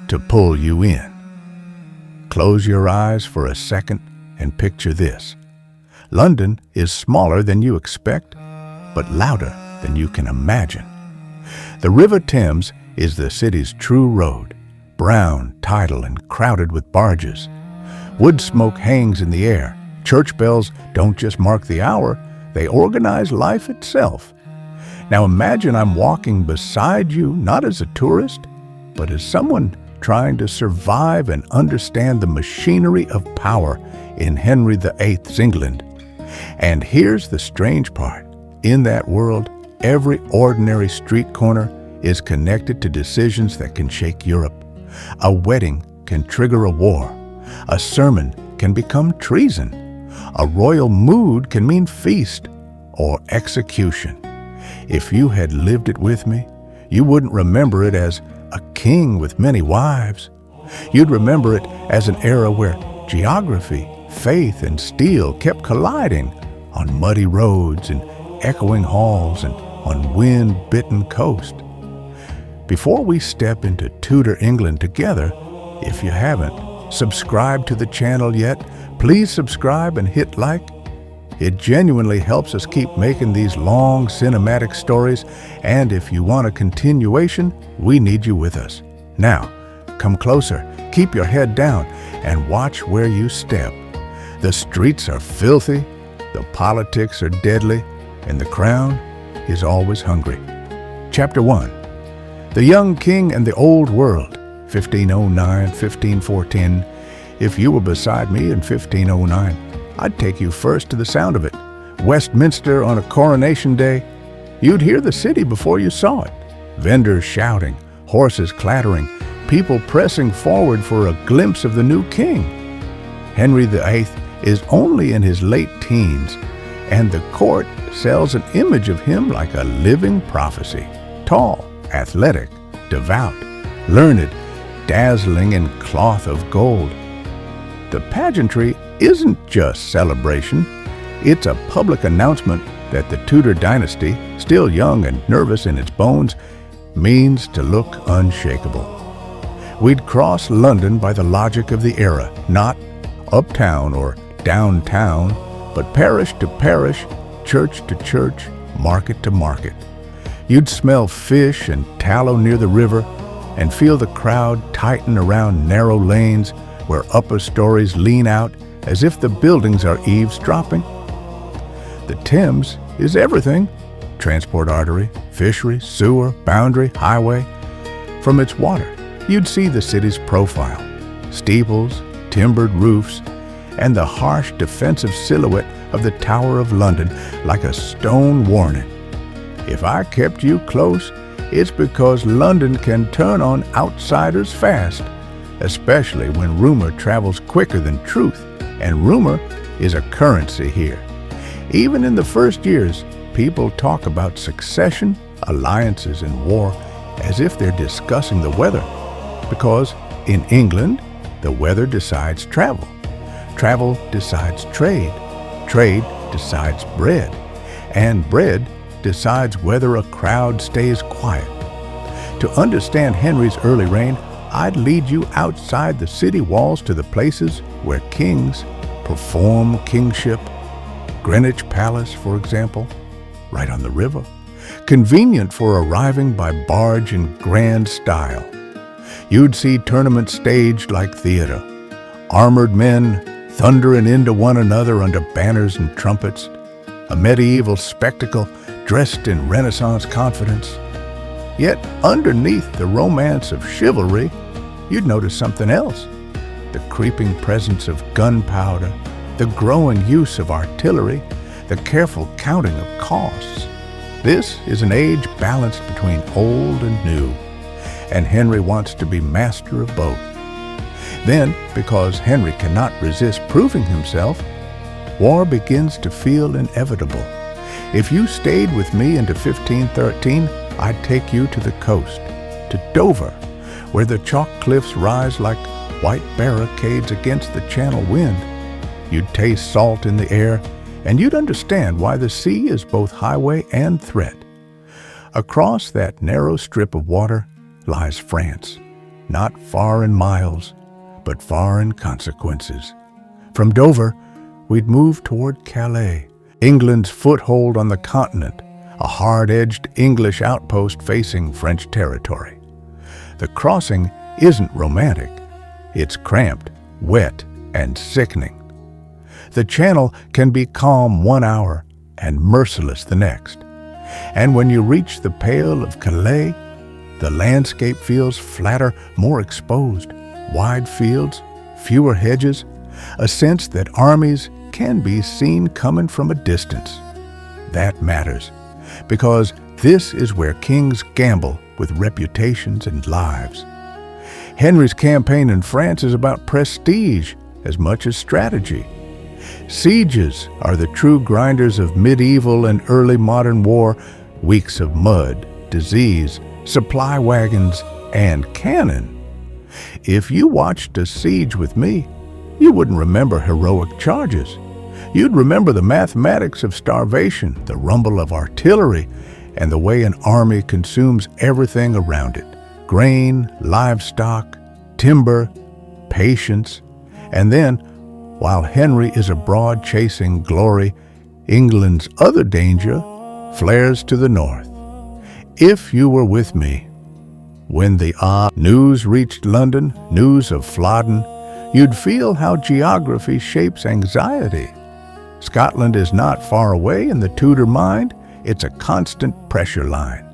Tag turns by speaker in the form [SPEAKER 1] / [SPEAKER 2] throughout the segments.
[SPEAKER 1] to pull you in. Close your eyes for a second and picture this. London is smaller than you expect, but louder than you can imagine. The River Thames is the city's true road, brown, tidal, and crowded with barges. Wood smoke hangs in the air. Church bells don't just mark the hour, they organize life itself. Now imagine I'm walking beside you, not as a tourist, but as someone trying to survive and understand the machinery of power in Henry VIII's England. And here's the strange part. In that world, every ordinary street corner is connected to decisions that can shake Europe. A wedding can trigger a war. A sermon can become treason. A royal mood can mean feast or execution. If you had lived it with me, you wouldn't remember it as a king with many wives. You'd remember it as an era where geography, faith, and steel kept colliding on muddy roads and echoing halls and on wind-bitten coast. Before we step into Tudor England together, if you haven't subscribed to the channel yet, please subscribe and hit like. It genuinely helps us keep making these long cinematic stories, and if you want a continuation, we need you with us. Now, come closer, keep your head down, and watch where you step. The streets are filthy, the politics are deadly, and the crown is always hungry. Chapter 1. The Young King and the Old World, 1509-1514. If you were beside me in 1509, I'd take you first to the sound of it. Westminster on a coronation day, you'd hear the city before you saw it. Vendors shouting, horses clattering, people pressing forward for a glimpse of the new king. Henry VIII is only in his late teens, and the court sells an image of him like a living prophecy. Tall, athletic, devout, learned, dazzling in cloth of gold. The pageantry isn't just celebration, it's a public announcement that the Tudor dynasty, still young and nervous in its bones, means to look unshakable. We'd cross London by the logic of the era, not uptown or downtown, but parish to parish, church to church, market to market. You'd smell fish and tallow near the river and feel the crowd tighten around narrow lanes where upper stories lean out as if the buildings are eavesdropping. The Thames is everything: transport artery, fishery, sewer, boundary, highway. From its water, you'd see the city's profile: steeples, timbered roofs, and the harsh defensive silhouette of the Tower of London like a stone warning. If I kept you close, it's because London can turn on outsiders fast, especially when rumor travels quicker than truth, and rumor is a currency here. Even in the first years, people talk about succession, alliances, and war as if they're discussing the weather, because in England, the weather decides travel. Travel decides trade. Trade decides bread. And bread decides whether a crowd stays quiet. To understand Henry's early reign, I'd lead you outside the city walls to the places where kings perform kingship. Greenwich Palace, for example, right on the river, convenient for arriving by barge in grand style. You'd see tournaments staged like theater, armored men thundering into one another under banners and trumpets, a medieval spectacle dressed in Renaissance confidence. Yet underneath the romance of chivalry, you'd notice something else: the creeping presence of gunpowder, the growing use of artillery, the careful counting of costs. This is an age balanced between old and new, and Henry wants to be master of both. Then, because Henry cannot resist proving himself, war begins to feel inevitable. If you stayed with me into 1513, I'd take you to the coast, to Dover, where the chalk cliffs rise like white barricades against the Channel wind. You'd taste salt in the air, and you'd understand why the sea is both highway and threat. Across that narrow strip of water lies France, not far in miles, but far in consequences. From Dover, we'd move toward Calais, England's foothold on the continent, a hard-edged English outpost facing French territory. The crossing isn't romantic. It's cramped, wet, and sickening. The channel can be calm 1 hour and merciless the next. And when you reach the Pale of Calais, the landscape feels flatter, more exposed, wide fields, fewer hedges, a sense that armies can be seen coming from a distance. That matters, because this is where kings gamble with reputations and lives. Henry's campaign in France is about prestige as much as strategy. Sieges are the true grinders of medieval and early modern war, weeks of mud, disease, supply wagons, and cannon. If you watched a siege with me, you wouldn't remember heroic charges. You'd remember the mathematics of starvation, the rumble of artillery, and the way an army consumes everything around it: grain, livestock, timber, patience. And then, while Henry is abroad chasing glory, England's other danger flares to the north. If you were with me, when the news reached London, news of Flodden, you'd feel how geography shapes anxiety. Scotland is not far away in the Tudor mind. It's a constant pressure line.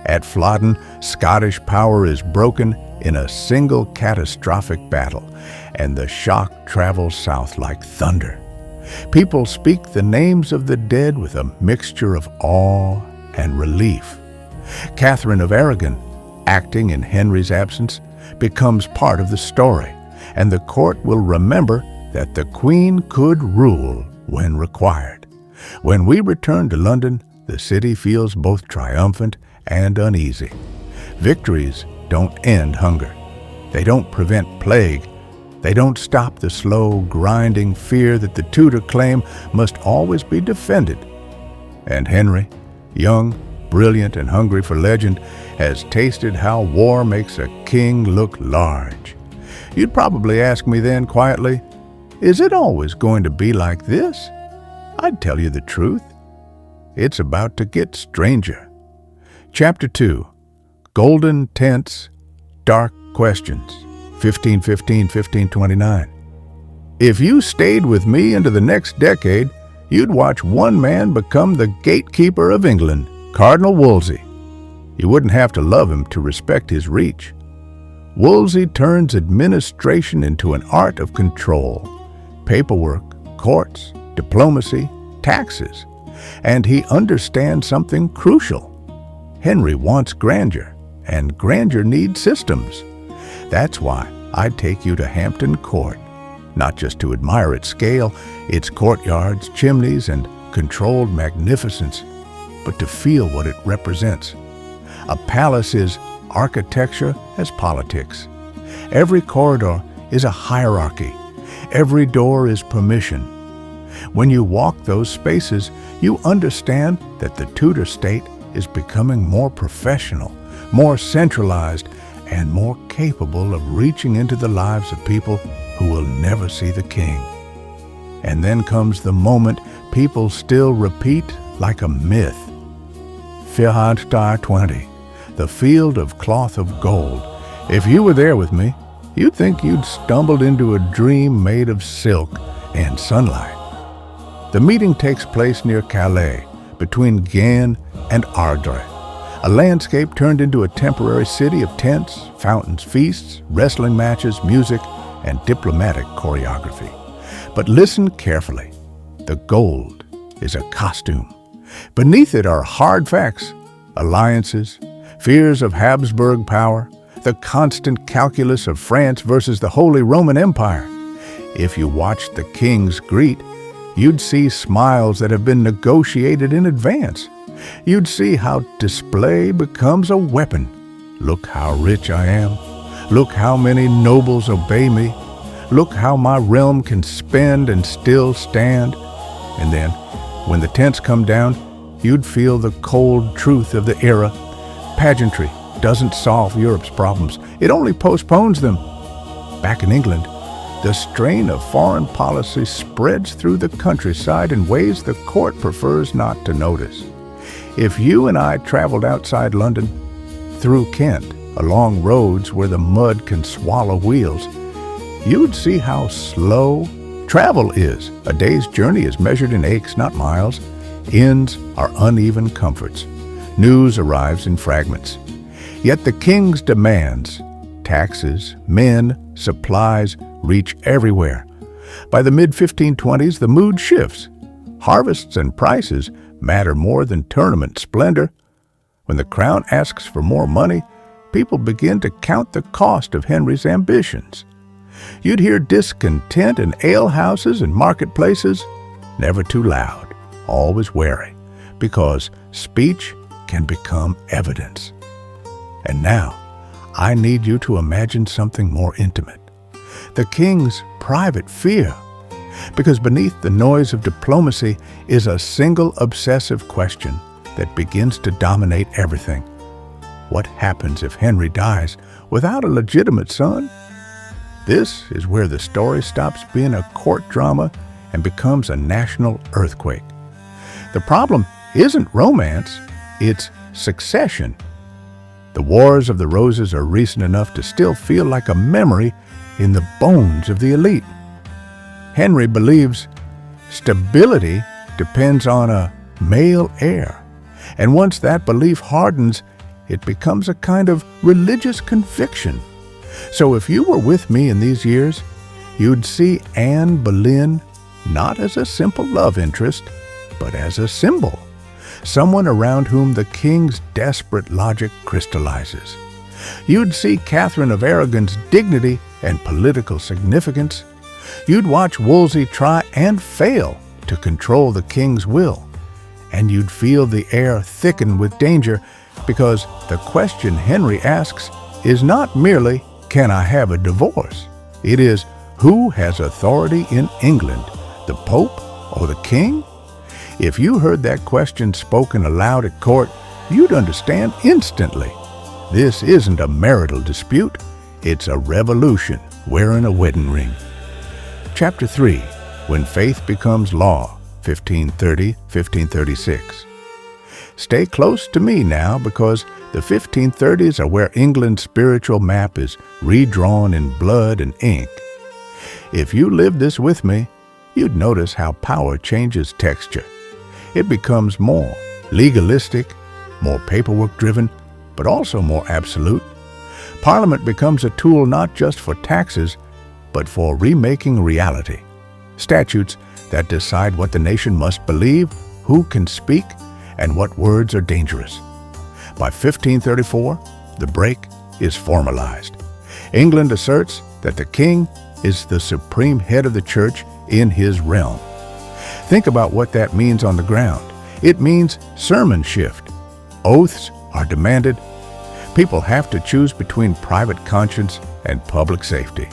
[SPEAKER 1] At Flodden, Scottish power is broken in a single catastrophic battle, and the shock travels south like thunder. People speak the names of the dead with a mixture of awe and relief. Catherine of Aragon, acting in Henry's absence, becomes part of the story, and the court will remember that the Queen could rule when required. When we return to London, the city feels both triumphant and uneasy. Victories don't end hunger. They don't prevent plague. They don't stop the slow, grinding fear that the Tudor claim must always be defended. And Henry, young, brilliant, and hungry for legend, has tasted how war makes a king look large. You'd probably ask me then quietly, is it always going to be like this? I'd tell you the truth. It's about to get stranger. Chapter 2, Golden Tents, Dark Questions, 1515-1529. If you stayed with me into the next decade, you'd watch one man become the gatekeeper of England, Cardinal Wolsey. You wouldn't have to love him to respect his reach. Wolsey turns administration into an art of control. Paperwork, courts, diplomacy, taxes. And he understands something crucial. Henry wants grandeur, and grandeur needs systems. That's why I'd take you to Hampton Court, not just to admire its scale, its courtyards, chimneys, and controlled magnificence, but to feel what it represents. A palace is architecture as politics. Every corridor is a hierarchy. Every door is permission. When you walk those spaces, you understand that the Tudor state is becoming more professional, more centralized, and more capable of reaching into the lives of people who will never see the king. And then comes the moment people still repeat like a myth. Star 20, the field of cloth of gold. If you were there with me, you'd think you'd stumbled into a dream made of silk and sunlight. The meeting takes place near Calais, between Gien and Ardres, a landscape turned into a temporary city of tents, fountains, feasts, wrestling matches, music, and diplomatic choreography. But listen carefully. The gold is a costume. Beneath it are hard facts, alliances, fears of Habsburg power, the constant calculus of France versus the Holy Roman Empire. If you watched the kings greet, you'd see smiles that have been negotiated in advance. You'd see how display becomes a weapon. Look how rich I am. Look how many nobles obey me. Look how my realm can spend and still stand. And then, when the tents come down, you'd feel the cold truth of the era. Pageantry, doesn't solve Europe's problems. It only postpones them. Back in England, the strain of foreign policy spreads through the countryside in ways the court prefers not to notice. If you and I traveled outside London, through Kent, along roads where the mud can swallow wheels, you'd see how slow travel is. A day's journey is measured in aches, not miles. Inns are uneven comforts. News arrives in fragments. Yet the king's demands, taxes, men, supplies, reach everywhere. By the mid-1520s, the mood shifts. Harvests and prices matter more than tournament splendor. When the crown asks for more money, people begin to count the cost of Henry's ambitions. You'd hear discontent in alehouses and marketplaces, never too loud, always wary, because speech can become evidence. And now, I need you to imagine something more intimate. The king's private fear, because beneath the noise of diplomacy is a single obsessive question that begins to dominate everything. What happens if Henry dies without a legitimate son? This is where the story stops being a court drama and becomes a national earthquake. The problem isn't romance, it's succession. The Wars of the Roses are recent enough to still feel like a memory in the bones of the elite. Henry believes stability depends on a male heir, and once that belief hardens, it becomes a kind of religious conviction. So if you were with me in these years, you'd see Anne Boleyn not as a simple love interest, but as a symbol, someone around whom the king's desperate logic crystallizes. You'd see Catherine of Aragon's dignity and political significance. You'd watch Wolsey try and fail to control the king's will, and you'd feel the air thicken with danger, because the question Henry asks is not merely, "Can I have a divorce?" It is, who has authority in England, the Pope or the King? If you heard that question spoken aloud at court, you'd understand instantly. This isn't a marital dispute, it's a revolution wearing a wedding ring. Chapter 3, When Faith Becomes Law, 1530-1536. Stay close to me now, because the 1530s are where England's spiritual map is redrawn in blood and ink. If you lived this with me, you'd notice how power changes texture. It becomes more legalistic, more paperwork-driven, but also more absolute. Parliament becomes a tool not just for taxes, but for remaking reality. Statutes that decide what the nation must believe, who can speak, and what words are dangerous. By 1534, the break is formalized. England asserts that the king is the supreme head of the church in his realm. Think about what that means on the ground. It means sermon shift. Oaths are demanded. People have to choose between private conscience and public safety.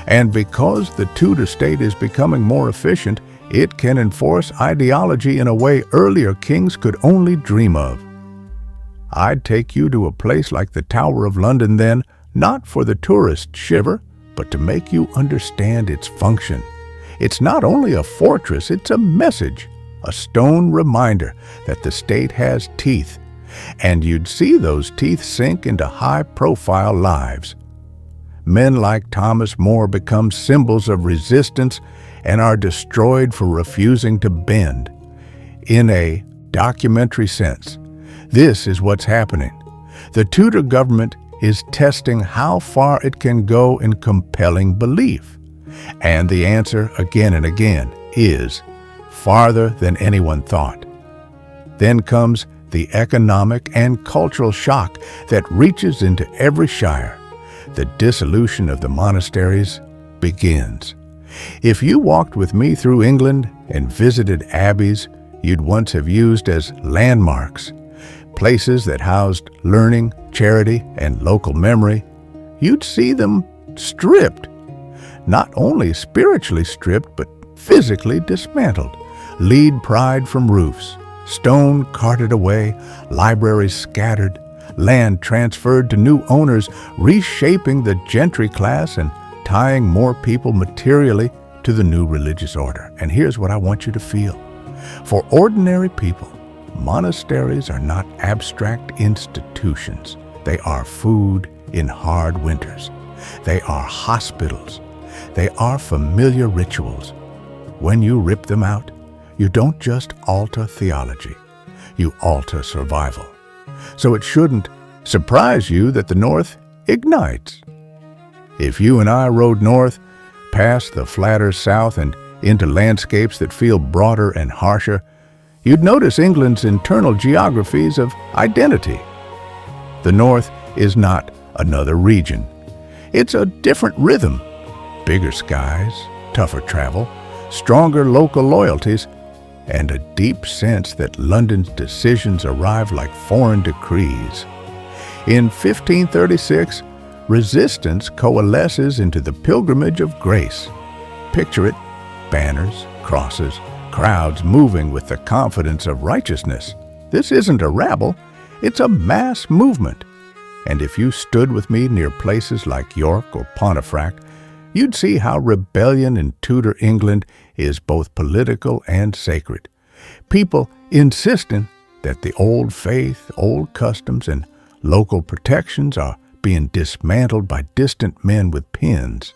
[SPEAKER 1] And because the Tudor state is becoming more efficient, it can enforce ideology in a way earlier kings could only dream of. I'd take you to a place like the Tower of London then, not for the tourist shiver, but to make you understand its function. It's not only a fortress, it's a message, a stone reminder that the state has teeth, and you'd see those teeth sink into high-profile lives. Men like Thomas More become symbols of resistance and are destroyed for refusing to bend. In a documentary sense, this is what's happening. The Tudor government is testing how far it can go in compelling belief. And the answer, again and again, is farther than anyone thought. Then comes the economic and cultural shock that reaches into every shire. The dissolution of the monasteries begins. If you walked with me through England and visited abbeys you'd once have used as landmarks, places that housed learning, charity, and local memory, you'd see them stripped. Not only spiritually stripped, but physically dismantled. Lead pried from roofs, stone carted away, libraries scattered, land transferred to new owners, reshaping the gentry class and tying more people materially to the new religious order. And here's what I want you to feel. For ordinary people, monasteries are not abstract institutions. They are food in hard winters. They are hospitals. They are familiar rituals. When you rip them out, you don't just alter theology, you alter survival. So it shouldn't surprise you that the North ignites. If you and I rode north, past the flatter South and into landscapes that feel broader and harsher, you'd notice England's internal geographies of identity. The North is not another region. It's a different rhythm. Bigger skies, tougher travel, stronger local loyalties, and a deep sense that London's decisions arrive like foreign decrees. In 1536, resistance coalesces into the pilgrimage of grace. Picture it: banners, crosses, crowds moving with the confidence of righteousness. This isn't a rabble, it's a mass movement. And if you stood with me near places like York or Pontefract, you'd see how rebellion in Tudor England is both political and sacred. People insisting that the old faith, old customs, and local protections are being dismantled by distant men with pens.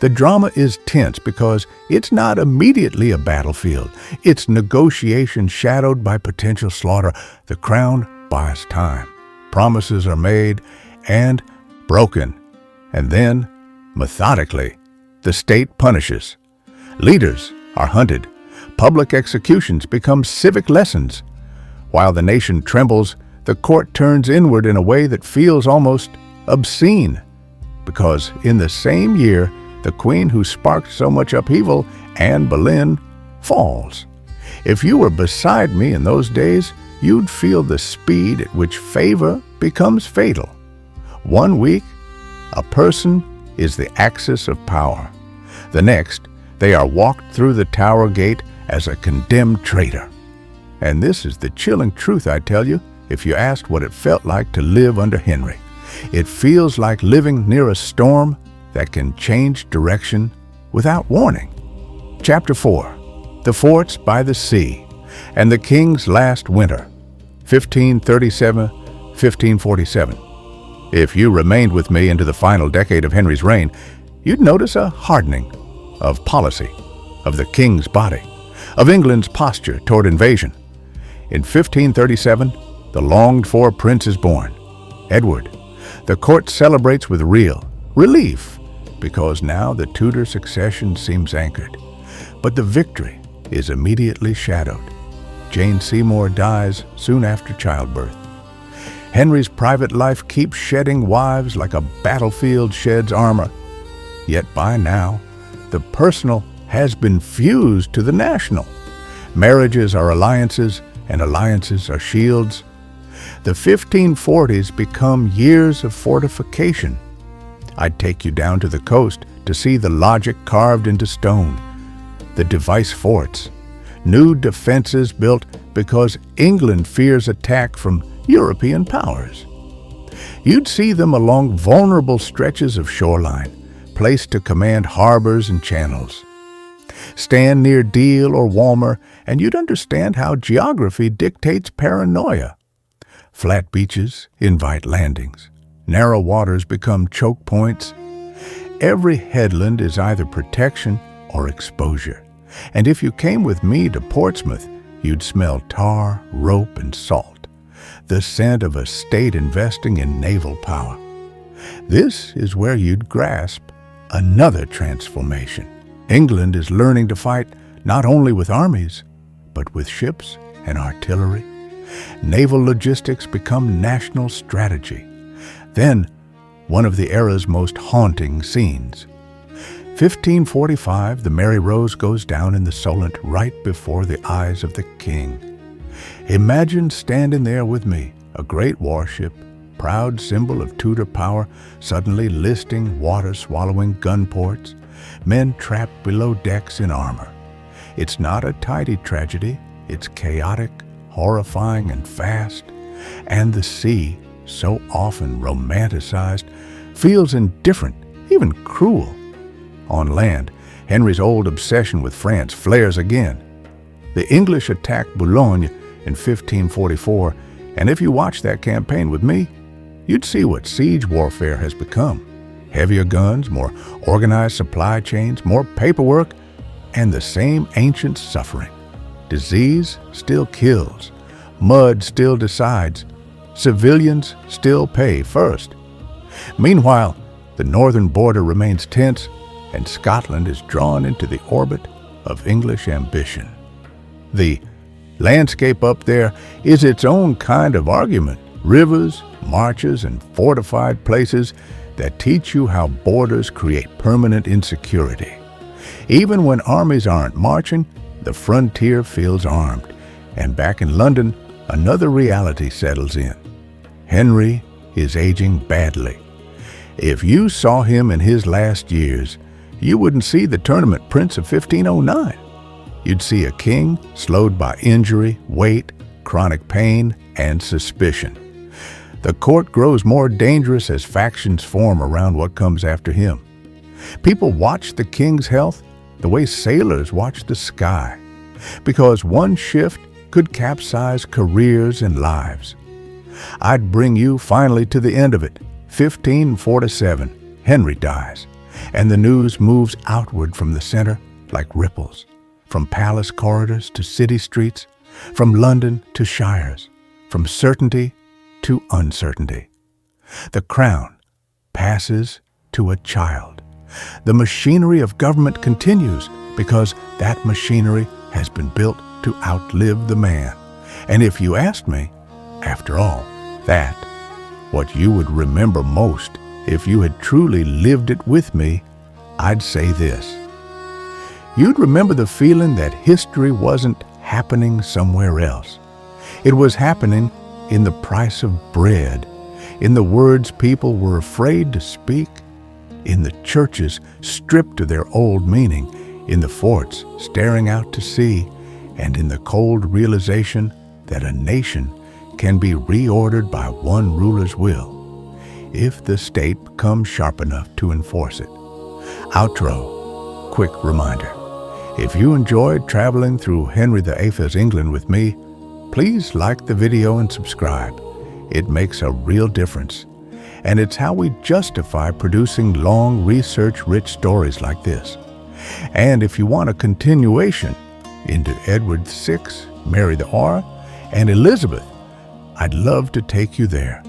[SPEAKER 1] The drama is tense because it's not immediately a battlefield. It's negotiation shadowed by potential slaughter. The crown buys time. Promises are made and broken. And then, methodically, the state punishes. Leaders are hunted. Public executions become civic lessons. While the nation trembles, the court turns inward in a way that feels almost obscene. Because in the same year, the queen who sparked so much upheaval, Anne Boleyn, falls. If you were beside me in those days, you'd feel the speed at which favor becomes fatal. 1 week, a person is the axis of power. The next, they are walked through the Tower Gate as a condemned traitor. And this is the chilling truth, I tell you, if you asked what it felt like to live under Henry. It feels like living near a storm that can change direction without warning. Chapter 4. The Forts by the Sea and the King's Last Winter, 1537-1547. If you remained with me into the final decade of Henry's reign, you'd notice a hardening of policy, of the king's body, of England's posture toward invasion. In 1537, the longed-for prince is born, Edward. The court celebrates with real relief, because now the Tudor succession seems anchored. But the victory is immediately shadowed. Jane Seymour dies soon after childbirth. Henry's private life keeps shedding wives like a battlefield sheds armor. Yet by now, the personal has been fused to the national. Marriages are alliances, and alliances are shields. The 1540s become years of fortification. I'd take you down to the coast to see the logic carved into stone. The device forts, new defenses built because England fears attack from European powers. You'd see them along vulnerable stretches of shoreline, placed to command harbors and channels. Stand near Deal or Walmer, and you'd understand how geography dictates paranoia. Flat beaches invite landings. Narrow waters become choke points. Every headland is either protection or exposure. And if you came with me to Portsmouth, you'd smell tar, rope, and salt, the scent of a state investing in naval power. This is where you'd grasp another transformation. England is learning to fight not only with armies, but with ships and artillery. Naval logistics become national strategy. Then, one of the era's most haunting scenes. 1545, the Mary Rose goes down in the Solent right before the eyes of the king. Imagine standing there with me, a great warship, proud symbol of Tudor power, suddenly listing water-swallowing gun ports, men trapped below decks in armor. It's not a tidy tragedy, it's chaotic, horrifying, and fast. And the sea so often romanticized, feels indifferent, even cruel. On land, Henry's old obsession with France flares again. The English attacked Boulogne in 1544, and if you watch that campaign with me, you'd see what siege warfare has become. Heavier guns, more organized supply chains, more paperwork, and the same ancient suffering. Disease still kills. Mud still decides. Civilians still pay first. Meanwhile, the northern border remains tense, and Scotland is drawn into the orbit of English ambition. The landscape up there is its own kind of argument. Rivers, marshes, and fortified places that teach you how borders create permanent insecurity. Even when armies aren't marching, the frontier feels armed. And back in London, another reality settles in. Henry is aging badly. If you saw him in his last years, you wouldn't see the tournament prince of 1509. You'd see a king slowed by injury, weight, chronic pain, and suspicion. The court grows more dangerous as factions form around what comes after him. People watch the king's health the way sailors watch the sky, because one shift could capsize careers and lives. I'd bring you finally to the end of it. 1547, Henry dies, and the news moves outward from the center like ripples, from palace corridors to city streets, from London to shires, from certainty to uncertainty. The crown passes to a child. The machinery of government continues because that machinery has been built to outlive the man. And if you asked me, after all, that, what you would remember most if you had truly lived it with me, I'd say this. You'd remember the feeling that history wasn't happening somewhere else. It was happening in the price of bread, in the words people were afraid to speak, in the churches stripped of their old meaning, in the forts staring out to sea, and in the cold realization that a nation can be reordered by one ruler's will, if the state becomes sharp enough to enforce it. Outro, quick reminder. If you enjoyed traveling through Henry VIII's England with me, please like the video and subscribe. It makes a real difference. And it's how we justify producing long, research-rich stories like this. And if you want a continuation into Edward VI, Mary the R, and Elizabeth, I'd love to take you there.